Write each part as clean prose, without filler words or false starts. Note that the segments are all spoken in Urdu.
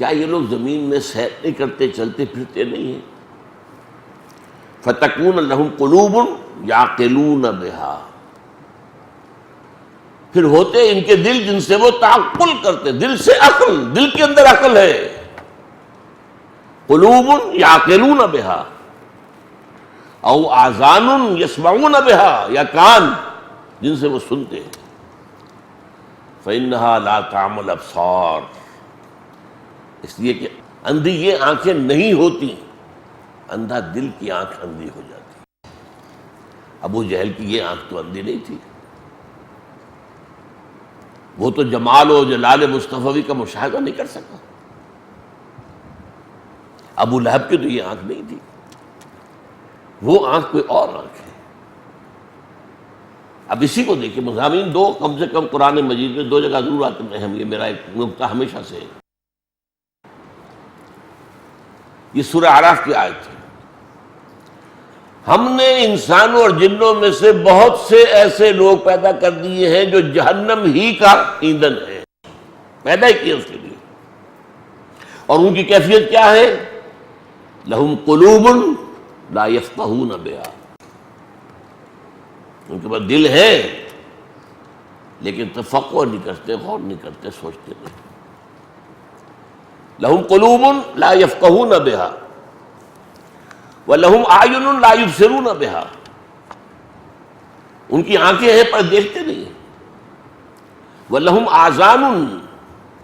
کیا یہ لوگ زمین میں سیر نہیں کرتے، چلتے پھرتے نہیں ہیں؟ فَتَكُونَ لَهُمْ قُلُوبٌ يَعْقِلُونَ بِهَا، پھر ہوتے ان کے دل جن سے وہ تعقل کرتے، دل سے عقل، دل کے اندر عقل ہے. قلوب یعقلون بہا او آذان یسمعون بہا، یا کان جن سے وہ سنتے ہیں. فإنها لا تعمى الأبصار، اس لیے کہ اندھی یہ آنکھیں نہیں ہوتی، اندھا دل کی آنکھ اندھی ہو جاتی. ابو جہل کی یہ آنکھ تو اندھی نہیں تھی، وہ تو جمال و جلال مصطفی کا مشاہدہ نہیں کر سکا. ابو لہب کی تو یہ آنکھ نہیں تھی، وہ آنکھ کوئی اور آنکھ ہے. اب اسی کو دیکھیں مضامین دو کم سے کم قرآن مجید میں دو جگہ ضرور آتے ہیں. یہ میرا ایک نقطہ ہمیشہ سے ہے. یہ سورہ اعراف کی آیت ہے. ہم نے انسانوں اور جنوں میں سے بہت سے ایسے لوگ پیدا کر دیے ہیں جو جہنم ہی کا ایندھن ہے، پیدا ہی کیے اس کے لیے. اور ان کی کیفیت کیا ہے؟ لہم قلوب لا یفقہون بہا، ان کے پاس دل ہے لیکن تفقہ نہیں کرتے، غور نہیں کرتے، سوچتے نہیں. لہم قلوب لا یفقہون بہا وَلَهُمْ أَعْيُنٌ لَا يُبْصِرُونَ بِهَا، ان کی آنکھیں ہیں پر دیکھتے نہیں. وَلَهُمْ آذَانٌ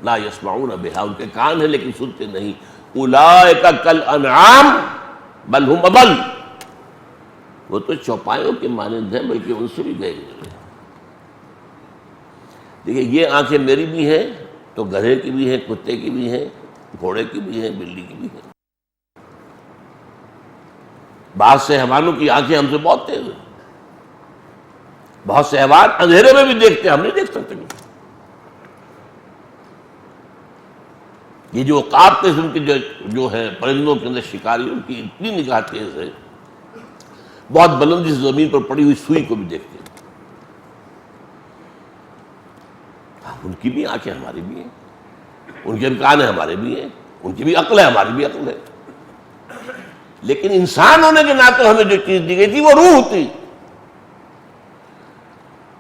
لَا يَسْمَعُونَ بِهَا، ان کے کان ہیں لیکن سنتے نہیں. أُولَٰئِكَ كَالْأَنْعَامِ بَلْ هُمْ أَضَلُّ، وہ تو چوپایوں کے مانند ہیں بلکہ ان سے بھی گئے ہوئے ہیں. دیکھیے یہ آنکھیں میری بھی ہیں تو گدھے کی بھی ہیں، کتے کی بھی ہیں، گھوڑے کی بھی ہیں، بلی کی بھی ہیں. بعض سے حیوانوں کی آنکھیں ہم سے بہت تیز ہیں، بہت سے حیوان اندھیرے میں بھی دیکھتے ہیں، ہم نہیں دیکھ سکتے. یہ جو عقاب قسم کے جو ہے پرندوں کے اندر شکاری، ان کی اتنی نگاہ تیز ہے، بہت بلندی سے زمین پر پڑی ہوئی سوئی کو بھی دیکھتے ہیں. ان کی بھی آنکھیں ہماری بھی ہیں، ان کے بھی کان ہیں ہمارے بھی ہیں، ان کی بھی عقل ہے ہماری بھی عقل ہے. لیکن انسان ہونے کے ناطے ہمیں جو چیز دی گئی تھی وہ روح تھی.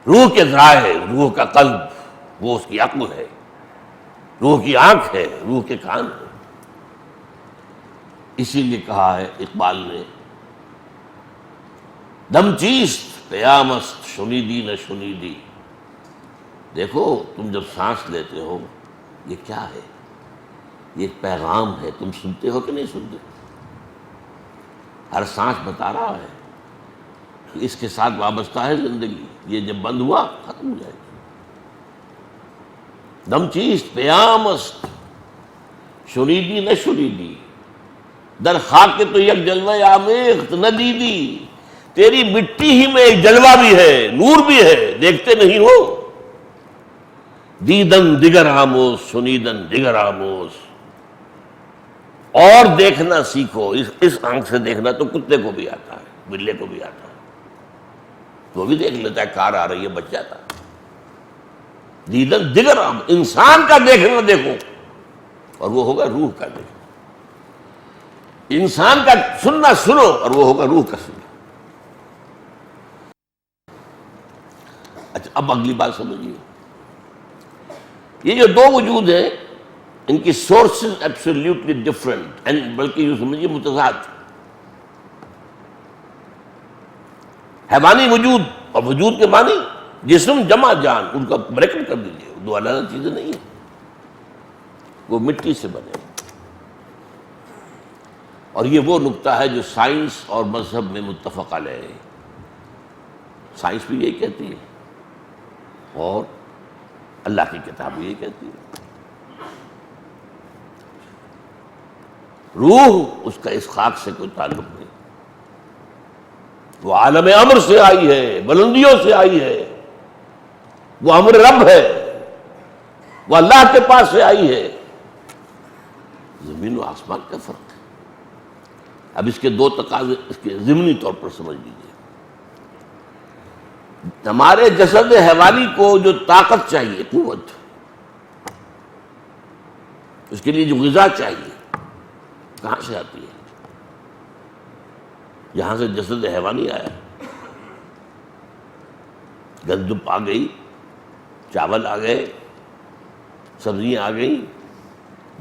روح کے ذرائع ہے، روح کا قلب، وہ اس کی عقل ہے، روح کی آنکھ ہے، روح کے کان ہے. اسی لیے کہا ہے اقبال نے، دم چیست پیامست شنیدی نہ شنیدی. دیکھو تم جب سانس لیتے ہو یہ کیا ہے؟ یہ ایک پیغام ہے، تم سنتے ہو کہ نہیں سنتے؟ ہر سانس بتا رہا ہے کہ اس کے ساتھ وابستہ ہے زندگی، یہ جب بند ہوا ختم ہو جائے گی. دم چیست پیامست شنیدی نہ شنیدی، در خاک تو یک جلوہ آمیخت نہ دیدی. تیری مٹی ہی میں ایک جلوہ بھی ہے، نور بھی ہے، دیکھتے نہیں ہو. دیدن دیگر آموز شنیدن دیگر آموز، اور دیکھنا سیکھو. اس آنکھ سے دیکھنا تو کتے کو بھی آتا ہے، بلے کو بھی آتا ہے، وہ بھی دیکھ لیتا ہے کار آ رہی ہے بچ جاتا ہے. دیدن دیگر آموز، انسان کا دیکھنا دیکھو اور وہ ہوگا روح کا دیکھنا. انسان کا سننا سنو اور وہ ہوگا روح کا سننا. اچھا اب اگلی بات سمجھیے. یہ جو دو وجود ہیں ان کی سورسز ایبسلیوٹلی ڈفرنٹ، اینڈ بلکہ یہ سمجھیے متضاد. حیوانی وجود اور وجود کے معنی جسم جمع جان، ان کا بریکٹ کر دیجیے، دو الگ چیزیں نہیں ہیں. وہ مٹی سے بنے. اور یہ وہ نقطہ ہے جو سائنس اور مذہب میں متفق علیہ ہے. سائنس بھی یہی کہتی ہے اور اللہ کی کتاب بھی یہی کہتی ہے. روح اس کا اس خاک سے کوئی تعلق نہیں، وہ عالم امر سے آئی ہے، بلندیوں سے آئی ہے، وہ امر رب ہے، وہ اللہ کے پاس سے آئی ہے. زمین و آسمان کا فرق ہے. اب اس کے دو تقاضے اس کے ضمنی طور پر سمجھ لیجیے. ہمارے جسد حیوانی کو جو طاقت چاہیے، قوت، اس کے لیے جو غذا چاہیے کہاں سے آتی ہے؟ یہاں سے جسد حیوانی آیا، گندم آ گئی، چاول آ گئے، سبزیاں آ گئیں۔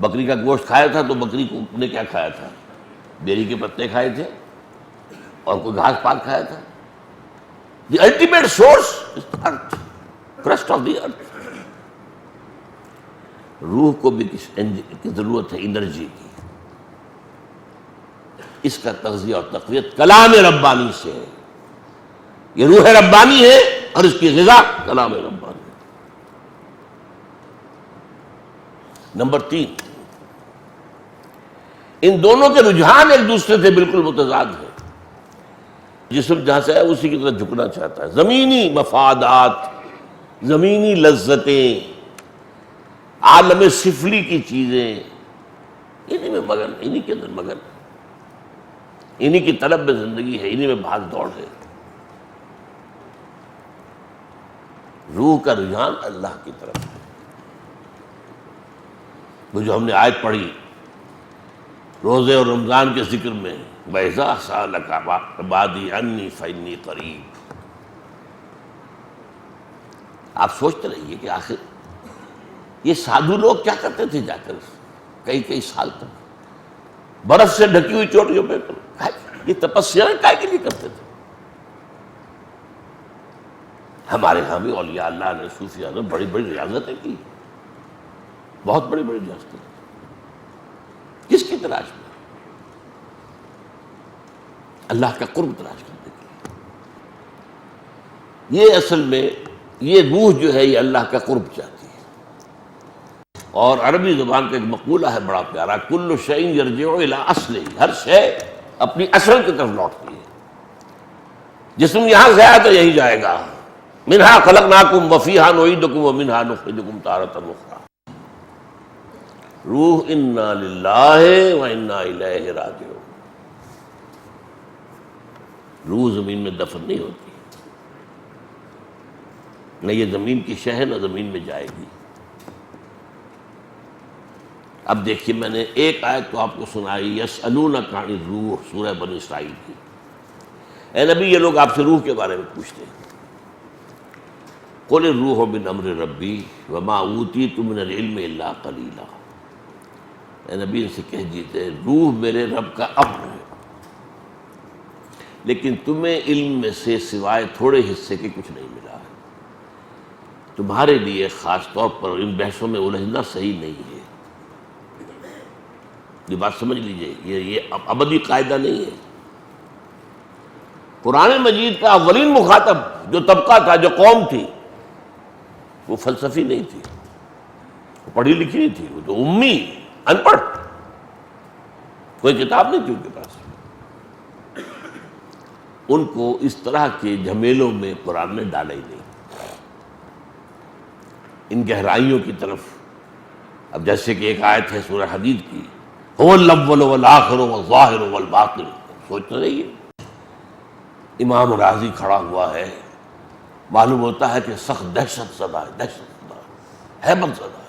بکری کا گوشت کھایا تھا تو بکری کو نے کیا کھایا تھا؟ بیری کے پتے کھائے تھے اور کوئی گھاس پات کھایا تھا۔ The ultimate source is earth, crust of the earth. روح کو بھی کی ضرورت ہے انرجی کی، اس کا تغذیہ اور تقویت کلام ربانی سے ہے۔ یہ روح ربانی ہے اور اس کی غذا کلام ربانی ہے۔ نمبر 3، ان دونوں کے رجحان ایک دوسرے سے بالکل متضاد ہیں۔ جسم جہاں سے ہے اسی کی طرف جھکنا چاہتا ہے۔ زمینی مفادات، زمینی لذتیں، عالم سفلی کی چیزیں، انہی میں مگن، انہی کے اندر مگن، انہی کی طلب میں زندگی ہے، انہی میں بھاگ دوڑ ہے۔ روح کا رجحان اللہ کی طرف ہے۔ وہ جو ہم نے آیت پڑھی روزے اور رمضان کے ذکر میں، وَإِذَا سَأَلَكَ عِبَادِي عَنِّي فَإِنِّي قَرِيبٌ، آپ سوچتے رہیے کہ آخر یہ سادھو لوگ کیا کرتے تھے جا کر کئی سال تک برف سے ڈھکی ہوئی چوٹیوں پہ، یہ تپسیا کائے کے لیے کرتے تھے؟ ہمارے ہاں بھی اولیاء اللہ نے، صوفیاء نے بڑی بڑی ریاضتیں کی، بہت بڑی بڑی ریاضتیں۔ کس کی تلاش میں؟ اللہ کا قرب تلاش کرنے کے لیے۔ یہ اصل میں یہ روح جو ہے یہ اللہ کا قرب چاہتی ہے۔ اور عربی زبان کا ایک مقولہ ہے بڑا پیارا، کل شیء یرجع الی اصلہ، ہر شے اپنی اصل کی طرف لوٹتی ہے۔ جسم یہاں سے آیا تو یہی جائے گا، منہا خلقناکم وفیہا نعیدکم ومنہا نخرجکم تارۃ اخری۔ روح انا للہ وانا الیہ راجعون، روح زمین میں دفن نہیں ہوتی، نہ یہ زمین کی شے ہے نہ زمین میں جائے گی۔ اب دیکھیے میں نے ایک آیت تو آپ کو سنائی، یسألونک عن الروح، سورہ بنی اسرائیل کی۔ اے نبی یہ لوگ آپ سے روح کے بارے میں پوچھتے ہیں، قل الروح من امر ربی وما اوتیتم من العلم الا قلیلا۔ اے نبی ان سے کہہ دیتے روح میرے رب کا امر ہے، لیکن تمہیں علم میں سے سوائے تھوڑے حصے کے کچھ نہیں ملا ہے۔ تمہارے لیے خاص طور پر ان بحثوں میں الجھنا صحیح نہیں ہے۔ یہ بات سمجھ لیجئے، یہ ابدی قاعدہ نہیں ہے۔ قرآن مجید کا اولین مخاطب جو طبقہ تھا، جو قوم تھی، وہ فلسفی نہیں تھی، وہ پڑھی لکھی نہیں تھی، وہ تو امی، ان پڑھ، کوئی کتاب نہیں تھی ان کے پاس۔ ان کو اس طرح کے جھمیلوں میں قرآن نے ڈالا ہی نہیں، ان گہرائیوں کی طرف۔ اب جیسے کہ ایک آیت ہے سورہ حدید کی، هو الاول والآخر والظاہر والباطن، سوچتے رہیے۔ امام راضی کھڑا ہوا ہے، معلوم ہوتا ہے کہ سخت دہشت زدہ ہے، دہشت زدہ ہے، ہیبت زدہ ہے۔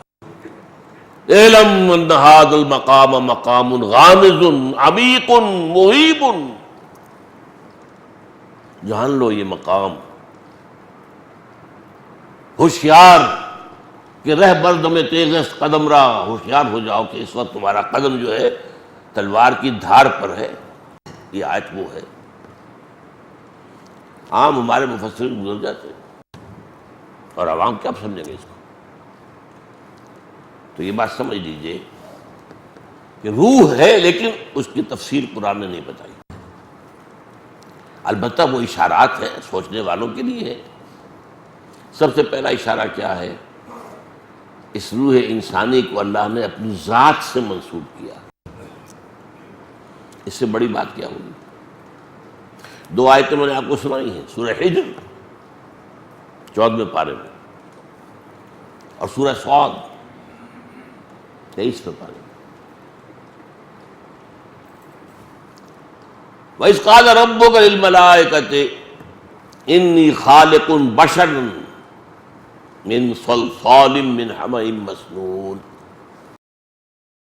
اعلم ان ھذا المقام مقام غامض عمیق مہیب، جان لو یہ مقام ہوشیار کہ رہ بردم تیز قدم را، ہوشیار ہو جاؤ کہ اس وقت تمہارا قدم جو ہے تلوار کی دھار پر ہے۔ یہ آیت وہ ہے، عام ہمارے مفسرین گزر جاتے ہیں اور عوام کیا سمجھیں گے اس کو؟ تو یہ بات سمجھ لیجئے کہ روح ہے، لیکن اس کی تفسیر قرآن نے نہیں بتائی۔ البتہ وہ اشارات ہیں، سوچنے والوں کے لیے ہے۔ سب سے پہلا اشارہ کیا ہے؟ اس روح انسانی کو اللہ نے اپنی ذات سے منسوب کیا۔ اس سے بڑی بات کیا ہوگی؟ دو آیتیں میں نے آپ کو سنائی ہیں، سورہ حجر 14ویں پارے میں، اور سورہ صاد 23ویں پارے میں۔ وَإِذْ قَالَ رَبُّكَ لِلْمَلَائِكَةِ إِنِّي خَالِقٌ بَشَرًا مِنْ صَلْصَالٍ مِنْ حَمَإٍ مَسْنُونٍ۔